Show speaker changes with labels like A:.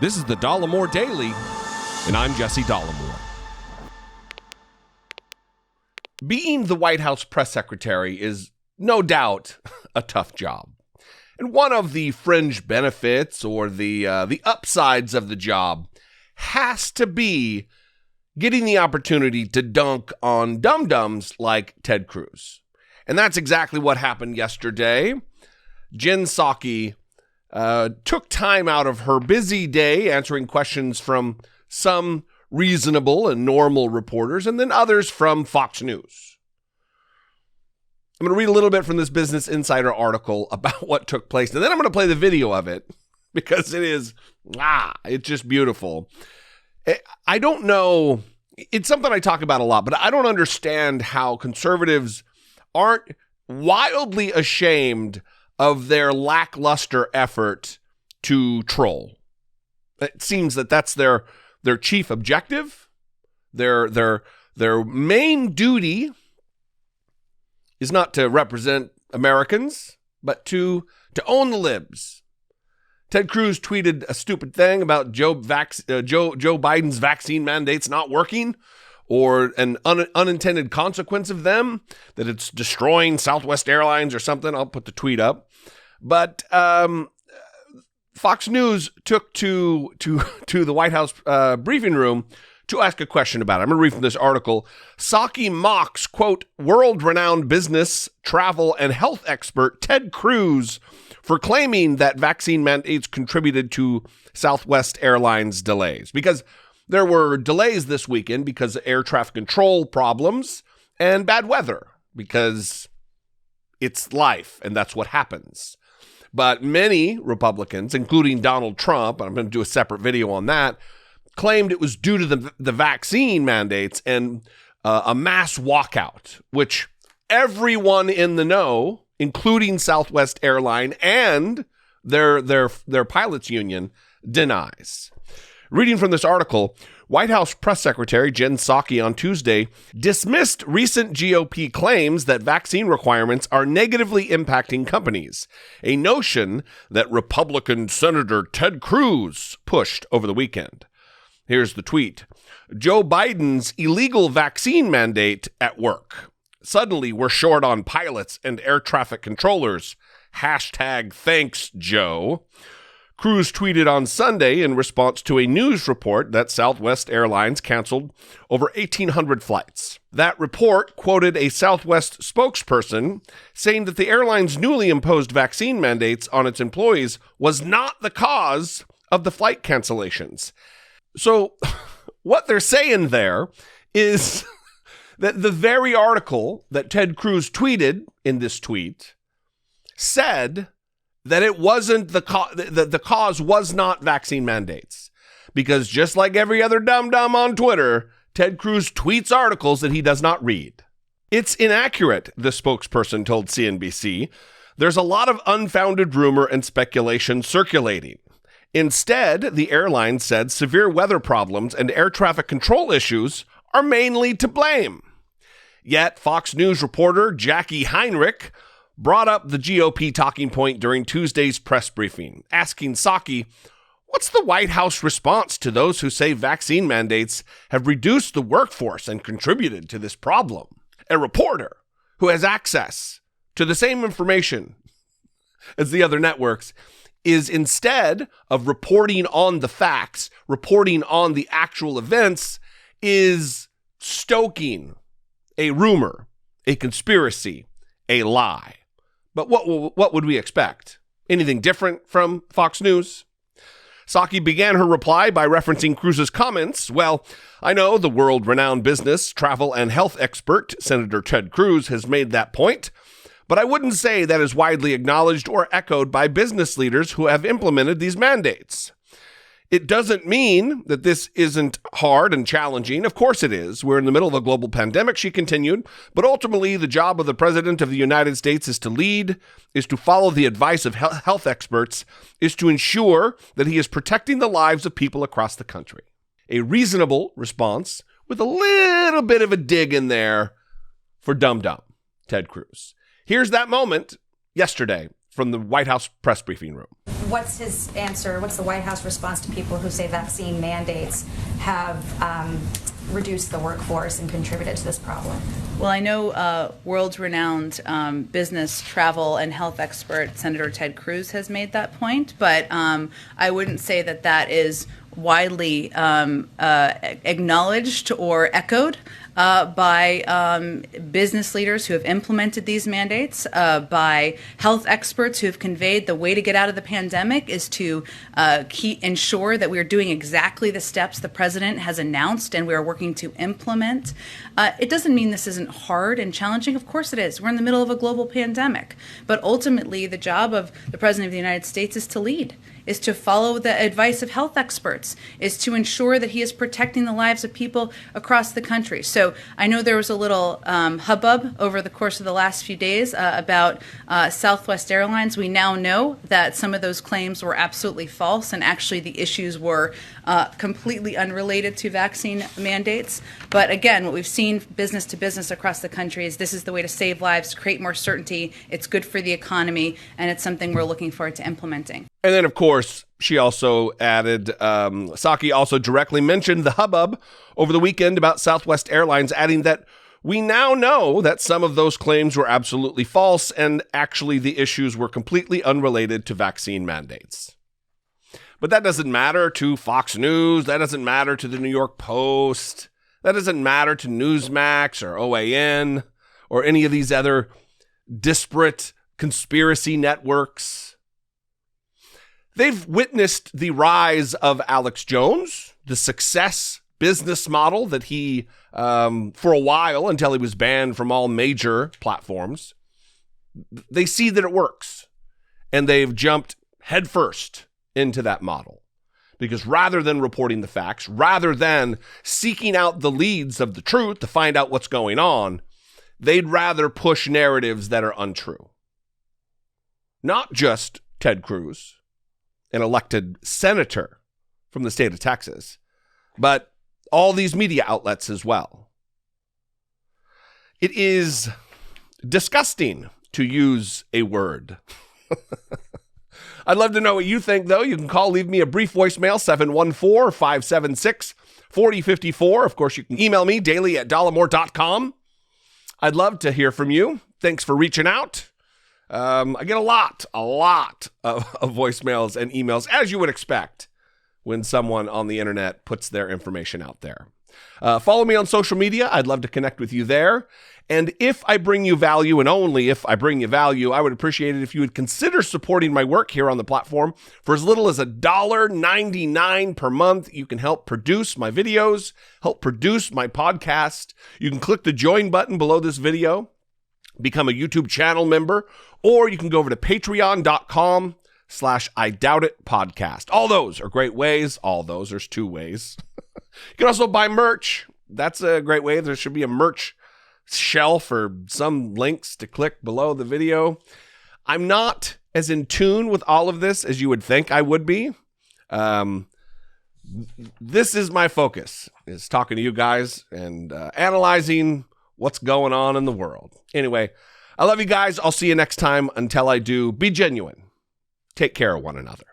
A: This is the Dollemore Daily, and I'm Jesse Dollemore. Being the White House press secretary is no doubt a tough job. And one of the fringe benefits or the upsides of the job has to be getting the opportunity to dunk on dum-dums like Ted Cruz. And that's exactly what happened yesterday. Jen Psaki took time out of her busy day answering questions from some reasonable and normal reporters and then others from Fox News. I'm going to read a little bit from this Business Insider article about what took place, and then I'm going to play the video of it because it's just beautiful. I don't know. It's something I talk about a lot, but I don't understand how conservatives aren't wildly ashamed of their lackluster effort to troll. It seems that that's their chief objective. Their main duty is not to represent Americans, but to own the libs. Ted Cruz tweeted a stupid thing about Joe Biden's vaccine mandates not working, or an unintended consequence of them, that it's destroying Southwest Airlines or something. I'll put the tweet up. But Fox News took to the White House briefing room to ask a question about it. I'm going to read from this article. Psaki mocks, quote, world-renowned business, travel, and health expert Ted Cruz for claiming that vaccine mandates contributed to Southwest Airlines delays. Because there were delays this weekend because of air traffic control problems and bad weather, because it's life and that's what happens. But many Republicans, including Donald Trump, and I'm going to do a separate video on that, claimed it was due to the vaccine mandates and a mass walkout, which everyone in the know, including Southwest Airline and their pilots union, denies. Reading from this article, White House Press Secretary Jen Psaki on Tuesday dismissed recent GOP claims that vaccine requirements are negatively impacting companies, a notion that Republican Senator Ted Cruz pushed over the weekend. Here's the tweet. Joe Biden's illegal vaccine mandate at work. Suddenly we're short on pilots and air traffic controllers. Hashtag thanks, Joe. Cruz tweeted on Sunday in response to a news report that Southwest Airlines canceled over 1,800 flights. That report quoted a Southwest spokesperson saying that the airline's newly imposed vaccine mandates on its employees was not the cause of the flight cancellations. So what they're saying there is that the very article that Ted Cruz tweeted in this tweet said that it wasn't the cause was not vaccine mandates, because just like every other dum-dum on Twitter, Ted Cruz tweets articles that he does not read. It's inaccurate, the spokesperson told CNBC. There's a lot of unfounded rumor and speculation circulating. Instead, the airline said severe weather problems and air traffic control issues are mainly to blame. Yet, Fox News reporter Jackie Heinrich brought up the GOP talking point during Tuesday's press briefing, asking Psaki, what's the White House response to those who say vaccine mandates have reduced the workforce and contributed to this problem? A reporter who has access to the same information as the other networks is, instead of reporting on the facts, reporting on the actual events, is stoking a rumor, a conspiracy, a lie. But what would we expect? Anything different from Fox News? Psaki began her reply by referencing Cruz's comments. Well, I know the world-renowned business, travel, and health expert, Senator Ted Cruz, has made that point, but I wouldn't say that is widely acknowledged or echoed by business leaders who have implemented these mandates. It doesn't mean that this isn't hard and challenging. Of course it is. We're in the middle of a global pandemic, she continued. But ultimately, the job of the President of the United States is to lead, is to follow the advice of health experts, is to ensure that he is protecting the lives of people across the country. A reasonable response with a little bit of a dig in there for dum-dum, Ted Cruz. Here's that moment yesterday from the White House press briefing room.
B: What's his answer? What's the White House response to people who say vaccine mandates have reduced the workforce and contributed to this problem?
C: Well, I know world-renowned business, travel, and health expert Senator Ted Cruz has made that point, but I wouldn't say that that is widely acknowledged or echoed by business leaders who have implemented these mandates, by health experts who have conveyed the way to get out of the pandemic is to ensure that we are doing exactly the steps the president has announced and we are working to implement. It doesn't mean this isn't hard and challenging. Of course it is. We're in the middle of a global pandemic. But ultimately, the job of the president of the United States is to lead, is to follow the advice of health experts, is to ensure that he is protecting the lives of people across the country. So I know there was a little hubbub over the course of the last few days about Southwest Airlines. We now know that some of those claims were absolutely false, and actually the issues were completely unrelated to vaccine mandates. But again, what we've seen business to business across the country is this is the way to save lives, create more certainty. It's good for the economy, and it's something we're looking forward to implementing.
A: And then, of course, she also added, Psaki also directly mentioned the hubbub over the weekend about Southwest Airlines, adding that we now know that some of those claims were absolutely false, and actually the issues were completely unrelated to vaccine mandates. But that doesn't matter to Fox News. That doesn't matter to the New York Post. That doesn't matter to Newsmax or OAN or any of these other disparate conspiracy networks. They've witnessed the rise of Alex Jones, the success business model that he, for a while, until he was banned from all major platforms, they see that it works. And they've jumped headfirst into that model. Because rather than reporting the facts, rather than seeking out the leads of the truth to find out what's going on, they'd rather push narratives that are untrue. Not just Ted Cruz, an elected senator from the state of Texas, but all these media outlets as well. It is disgusting, to use a word. I'd love to know what you think, though. You can leave me a brief voicemail, 714-576-4054. Of course, you can email me daily at dollemore.com. I'd love to hear from you. Thanks for reaching out. I get a lot of voicemails and emails, as you would expect when someone on the internet puts their information out there. Follow me on social media. I'd love to connect with you there. And if I bring you value, and only if I bring you value, I would appreciate it if you would consider supporting my work here on the platform. For as little as $1.99 per month, you can help produce my videos, help produce my podcast. You can click the join button below this video, become a YouTube channel member, or you can go over to patreon.com/IDoubtIt podcast. All those are great ways. All those, there's two ways. You can also buy merch. That's a great way. There should be a merch shelf or some links to click below the video. I'm not as in tune with all of this as you would think I would be. This is my focus, is talking to you guys and analyzing what's going on in the world. Anyway, I love you guys. I'll see you next time. Until I do, be genuine. Take care of one another.